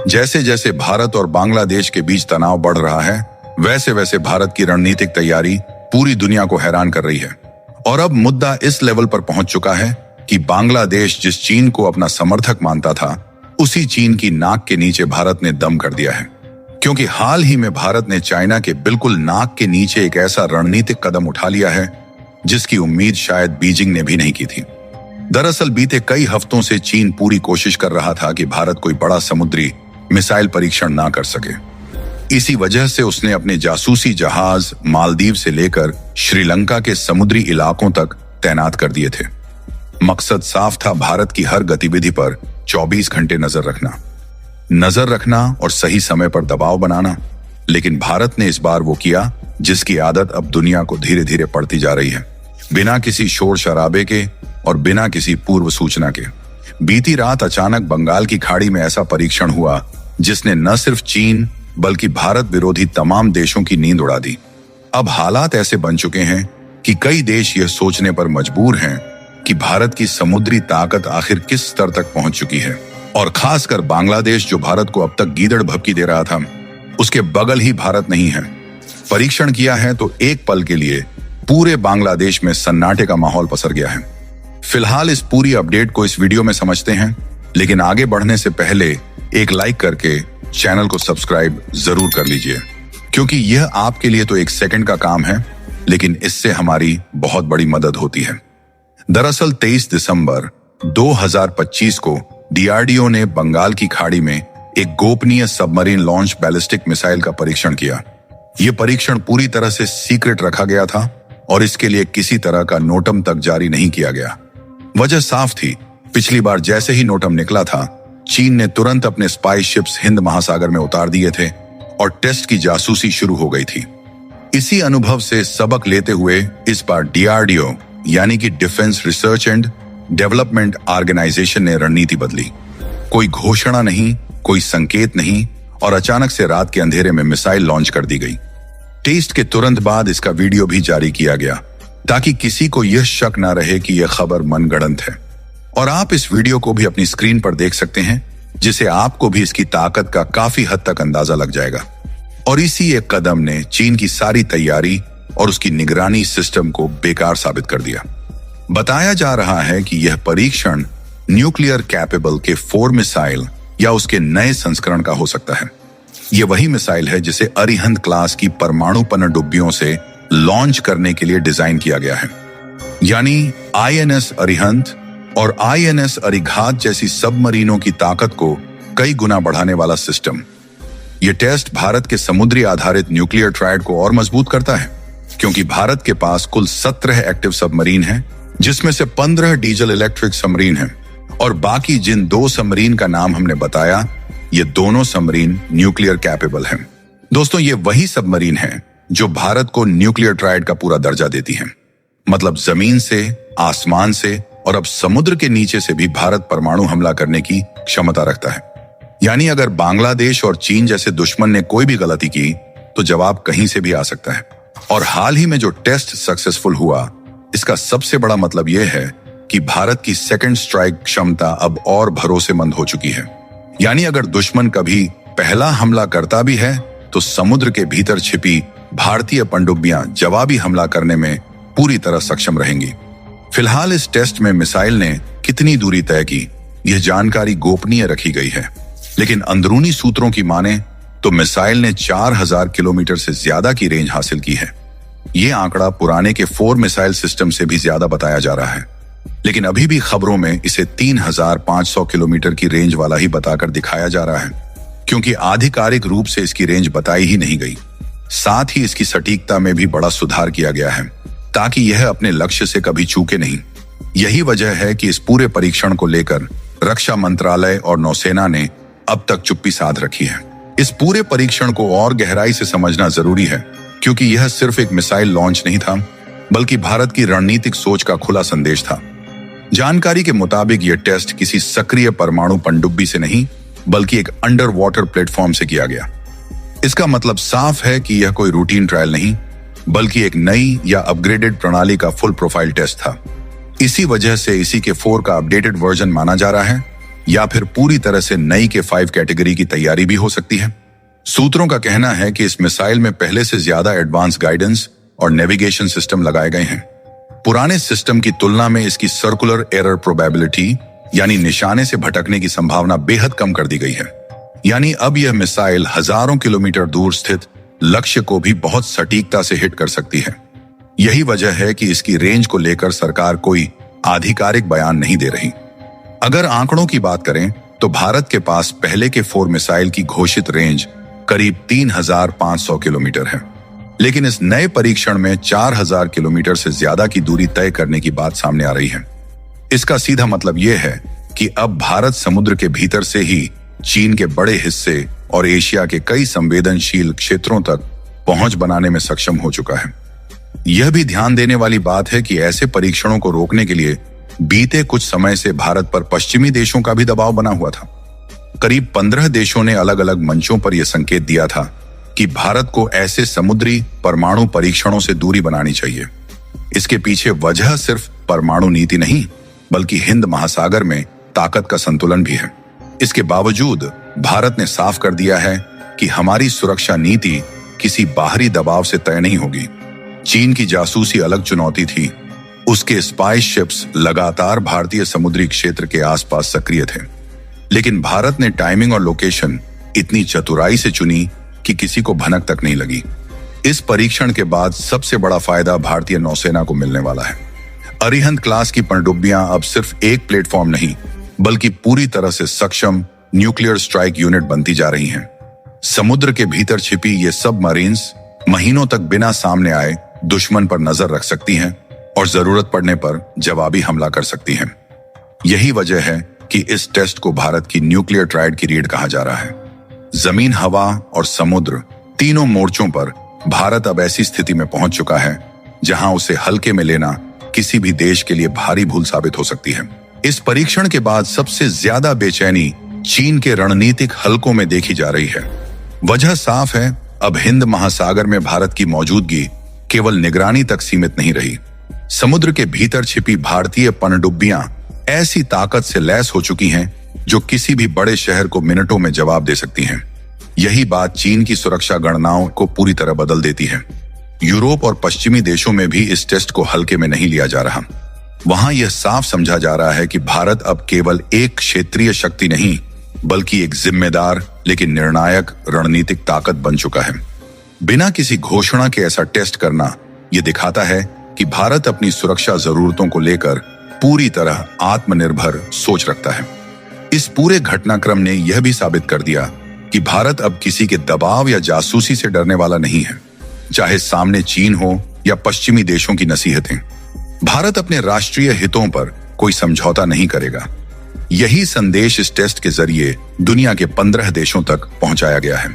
जैसे जैसे भारत और बांग्लादेश के बीच तनाव बढ़ रहा है, वैसे वैसे भारत की रणनीतिक तैयारी पूरी दुनिया को हैरान कर रही है। और अब मुद्दा इस लेवल पर पहुंच चुका है कि बांग्लादेश जिस चीन को अपना समर्थक मानता था, उसी चीन की नाक के नीचे भारत ने दम कर दिया है। क्योंकि हाल ही में भारत ने चाइना के बिल्कुल नाक के नीचे एक ऐसा रणनीतिक कदम उठा लिया है जिसकी उम्मीद शायद बीजिंग ने भी नहीं की थी। दरअसल बीते कई हफ्तों से चीन पूरी कोशिश कर रहा था कि भारत कोई बड़ा समुद्री मिसाइल परीक्षण ना कर सके। इसी वजह से उसने अपने जासूसी जहाज मालदीव से लेकर श्रीलंका के समुद्री इलाकों तक तैनात कर दिए थे। मकसद साफ था, भारत की हर गतिविधि पर 24 घंटे नजर रखना और सही समय पर दबाव बनाना। लेकिन भारत ने इस बार वो किया जिसकी आदत अब दुनिया को धीरे धीरे पड़ती जा रही है, बिना किसी शोर शराबे के और बिना किसी पूर्व सूचना के। बीती रात अचानक बंगाल की खाड़ी में ऐसा परीक्षण हुआ जिसने न सिर्फ चीन बल्कि भारत विरोधी तमाम देशों की नींद उड़ा दी। अब हालात ऐसे बन चुके हैं कि कई देश यह सोचने पर मजबूर हैं कि भारत की समुद्री ताकत आखिर किस स्तर तक पहुंच चुकी है। और खासकर बांग्लादेश, जो भारत को अब तक गीदड़ भभकी दे रहा था, उसके बगल ही भारत नहीं है। परीक्षण किया है तो एक पल के लिए पूरे बांग्लादेश में सन्नाटे का माहौल पसर गया है। फिलहाल इस पूरी अपडेट को इस वीडियो में समझते हैं, लेकिन आगे बढ़ने से पहले एक लाइक करके चैनल को सब्सक्राइब जरूर कर लीजिए, क्योंकि यह आपके लिए तो एक सेकंड का काम है, लेकिन इससे हमारी बहुत बड़ी मदद होती है। दरअसल 23 दिसंबर 2025 को डीआरडीओ ने बंगाल की खाड़ी में एक गोपनीय सबमरीन लॉन्च बैलिस्टिक मिसाइल का परीक्षण किया। यह परीक्षण पूरी तरह से सीक्रेट रखा गया था और इसके लिए किसी तरह का नोटम तक जारी नहीं किया गया। वजह साफ थी, पिछली बार जैसे ही नोटम निकला था, चीन ने तुरंत अपने स्पाई शिप्स हिंद महासागर में उतार दिए थे और टेस्ट की जासूसी शुरू हो गई थी। इसी अनुभव से सबक लेते हुए इस बार डीआरडीओ यानी कि Defence Research and Development Organisation ने रणनीति बदली। कोई घोषणा नहीं, कोई संकेत नहीं, और अचानक से रात के अंधेरे में मिसाइल लॉन्च कर दी गई। टेस्ट के तुरंत बाद इसका वीडियो भी जारी किया गया ताकि किसी को यह शक ना रहे कि यह खबर मनगढ़ंत है। और आप इस वीडियो को भी अपनी स्क्रीन पर देख सकते हैं, जिसे आपको भी इसकी ताकत का काफी हद तक अंदाजा लग जाएगा। और इसी एक कदम ने चीन की सारी तैयारी और उसकी निगरानी सिस्टम को बेकार साबित कर दिया। बताया जा रहा है कि यह परीक्षण न्यूक्लियर कैपेबल के 4 मिसाइल या उसके नए संस्करण का हो सकता है। यह वही मिसाइल है जिसे अरिहंत क्लास की परमाणु पनडुब्बियों से लॉन्च करने के लिए डिजाइन किया गया है। यानी आईएनएस अरिहंत और आईएनएस अरिघात जैसी सबमरीनों की ताकत को कई गुना बढ़ाने वाला सिस्टम। यह टेस्ट भारत के समुद्री आधारित न्यूक्लियर ट्रायड को और मजबूत करता है, क्योंकि भारत के पास कुल 17 एक्टिव सबमरीन हैं, जिसमें से 15 डीजल इलेक्ट्रिक सबमरीन हैं, और बाकी जिन 2 सबमरीन का नाम हमने बताया, ये दोनों सबमरीन न्यूक्लियर कैपेबल हैं। दोस्तों, ये वही सबमरीन हैं जो भारत को न्यूक्लियर ट्रायड का पूरा दर्जा देती हैं। मतलब जमीन से, आसमान से और अब समुद्र के नीचे से भी भारत परमाणु हमला करने की क्षमता रखता है। यानी अगर बांग्लादेश और चीन जैसे दुश्मन ने कोई भी गलती की तो जवाब कहीं से भी आ सकता है। और हाल ही में जो टेस्ट सक्सेसफुल हुआ, इसका सबसे बड़ा मतलब यह है कि भारत की सेकंड स्ट्राइक क्षमता अब और भरोसेमंद हो चुकी है। यानी अगर दुश्मन कभी पहला हमला करता भी है तो समुद्र के भीतर छिपी भारतीय पनडुब्बियां जवाबी हमला करने में पूरी तरह सक्षम रहेंगी। फिलहाल इस टेस्ट में मिसाइल ने कितनी दूरी तय की, यह जानकारी गोपनीय रखी गई है, लेकिन अंदरूनी सूत्रों की माने तो मिसाइल ने 4000 किलोमीटर से ज्यादा की रेंज हासिल की है। यह आंकड़ा पुराने के 4 मिसाइल सिस्टम से भी ज्यादा बताया जा रहा है, लेकिन अभी भी खबरों में इसे 3500 किलोमीटर की रेंज वाला ही बताकर दिखाया जा रहा है, क्योंकि आधिकारिक रूप से इसकी रेंज बताई ही नहीं गई। साथ ही इसकी सटीकता में भी बड़ा सुधार किया गया है ताकि यह अपने लक्ष्य से कभी चूके नहीं। यही वजह है कि इस पूरे परीक्षण को लेकर रक्षा मंत्रालय और नौसेना ने अब तक चुप्पी साध रखी है। इस पूरे परीक्षण को और गहराई से समझना जरूरी है, क्योंकि यह सिर्फ एक मिसाइल लॉन्च नहीं था, बल्कि भारत की रणनीतिक सोच का खुला संदेश था। जानकारी के मुताबिक यह टेस्ट किसी सक्रिय परमाणु पनडुब्बी से नहीं, बल्कि एक अंडर वाटर प्लेटफॉर्म से किया गया। इसका मतलब साफ है कि यह कोई रूटीन ट्रायल नहीं, बल्कि एक नई या अपग्रेडेड प्रणाली का फुल प्रोफाइल टेस्ट था। इसी वजह से इसी के 4 का अपडेटेड वर्जन माना जा रहा है, या फिर पूरी तरह से नई के 5 कैटेगरी की तैयारी भी हो सकती है। सूत्रों का कहना है कि इस मिसाइल में पहले से ज्यादा एडवांस गाइडेंस और नेविगेशन सिस्टम लगाए गए हैं। पुराने सिस्टम की तुलना में इसकी सर्कुलर एरर प्रोबेबिलिटी यानी निशाने से भटकने की संभावना बेहद कम कर दी गई है। यानी अब यह मिसाइल हजारों किलोमीटर दूर स्थित लक्ष्य को भी बहुत सटीकता से हिट कर सकती है। यही वजह है कि इसकी रेंज को लेकर सरकार कोई आधिकारिक बयान नहीं दे रही। अगर आंकड़ों की बात करें तो भारत के पास पहले के 4 मिसाइल की घोषित रेंज करीब 3500 किलोमीटर है, लेकिन इस नए परीक्षण में 4000 किलोमीटर से ज्यादा की दूरी तय करने की बात सामने आ रही है। इसका सीधा मतलब यह है कि अब भारत समुद्र के भीतर से ही चीन के बड़े हिस्से और एशिया के कई संवेदनशील क्षेत्रों तक पहुंच बनाने में सक्षम हो चुका है। यह भी ध्यान देने वाली बात है कि ऐसे परीक्षणों को रोकने के लिए बीते कुछ समय से भारत पर पश्चिमी देशों का भी दबाव बना हुआ था। करीब 15 देशों ने अलग अलग मंचों पर यह संकेत दिया था कि भारत को ऐसे समुद्री परमाणु परीक्षणों से दूरी बनानी चाहिए। इसके पीछे वजह सिर्फ परमाणु नीति नहीं, बल्कि हिंद महासागर में ताकत का संतुलन भी है। इसके बावजूद भारत ने साफ कर दिया है कि हमारी सुरक्षा नीति किसी बाहरी दबाव से तय नहीं होगी। चीन की जासूसी अलग चुनौती थी। उसके स्पाई शिप्स लगातार भारतीय समुद्री क्षेत्र के आसपास सक्रिय थे, लेकिन भारत ने टाइमिंग और लोकेशन इतनी चतुराई से चुनी कि किसी को भनक तक नहीं लगी। इस परीक्षण के बाद सबसे बड़ा फायदा भारतीय नौसेना को मिलने वाला है। अरिहंत क्लास की पनडुब्बियां अब सिर्फ एक प्लेटफॉर्म नहीं, बल्कि पूरी तरह से सक्षम न्यूक्लियर स्ट्राइक यूनिट बनती जा रही हैं। समुद्र के भीतर छिपी ये सबमरीन्स महीनों तक बिना सामने आए दुश्मन पर नजर रख सकती हैं और जरूरत पड़ने पर जवाबी हमला कर सकती हैं। यही वजह है कि इस टेस्ट को भारत की न्यूक्लियर ट्रायड की रीढ़ कहा जा रहा है। जमीन, हवा और समुद्र तीनों मोर्चों पर भारत अब ऐसी स्थिति में पहुंच चुका है जहां उसे हल्के में लेना किसी भी देश के लिए भारी भूल साबित हो सकती है। इस परीक्षण के बाद सबसे ज्यादा बेचैनी चीन के रणनीतिक हलकों में देखी जा रही है। वजह साफ है, अब हिंद महासागर में भारत की मौजूदगी केवल निगरानी तक सीमित नहीं रही। समुद्र के भीतर छिपी भारतीय पनडुब्बियां ऐसी ताकत से लैस हो चुकी हैं जो किसी भी बड़े शहर को मिनटों में जवाब दे सकती हैं। यही बात चीन की सुरक्षा गणनाओं को पूरी तरह बदल देती है। यूरोप और पश्चिमी देशों में भी इस टेस्ट को हल्के में नहीं लिया जा रहा। वहां यह साफ समझा जा रहा है कि भारत अब केवल एक क्षेत्रीय शक्ति नहीं, बल्कि एक जिम्मेदार लेकिन निर्णायक रणनीतिक ताकत बन चुका है। बिना किसी घोषणा के ऐसा टेस्ट करना यह दिखाता है कि भारत अपनी सुरक्षा जरूरतों को लेकर पूरी तरह आत्मनिर्भर सोच रखता है। इस पूरे घटनाक्रम ने यह भी साबित कर दिया कि भारत अब किसी के दबाव या जासूसी से डरने वाला नहीं है, चाहे सामने चीन हो या पश्चिमी देशों की नसीहतें। भारत अपने राष्ट्रीय हितों पर कोई समझौता नहीं करेगा। यही संदेश इस टेस्ट के जरिए दुनिया के 15 देशों तक पहुंचाया गया है।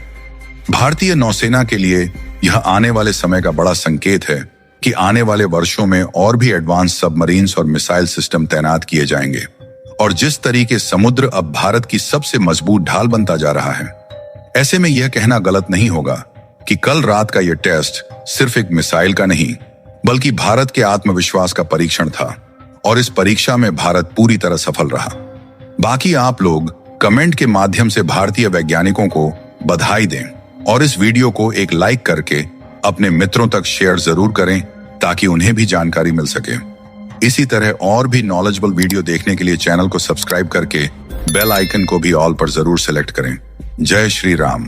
भारतीय नौसेना के लिए यह आने वाले समय का बड़ा संकेत है कि आने वाले वर्षों में और भी एडवांस सबमरीन्स और मिसाइल सिस्टम तैनात किए जाएंगे। और जिस तरीके समुद्र अब भारत की सबसे मजबूत ढाल बनता जा रहा है, ऐसे में यह कहना गलत नहीं होगा कि कल रात का यह टेस्ट सिर्फ एक मिसाइल का नहीं, बल्कि भारत के आत्मविश्वास का परीक्षण था। और इस परीक्षा में भारत पूरी तरह सफल रहा। बाकी आप लोग कमेंट के माध्यम से भारतीय वैज्ञानिकों को बधाई दें और इस वीडियो को एक लाइक करके अपने मित्रों तक शेयर जरूर करें ताकि उन्हें भी जानकारी मिल सके। इसी तरह और भी नॉलेजेबल वीडियो देखने के लिए चैनल को सब्सक्राइब करके बेल आइकन को भी ऑल पर जरूर सेलेक्ट करें। जय श्री राम।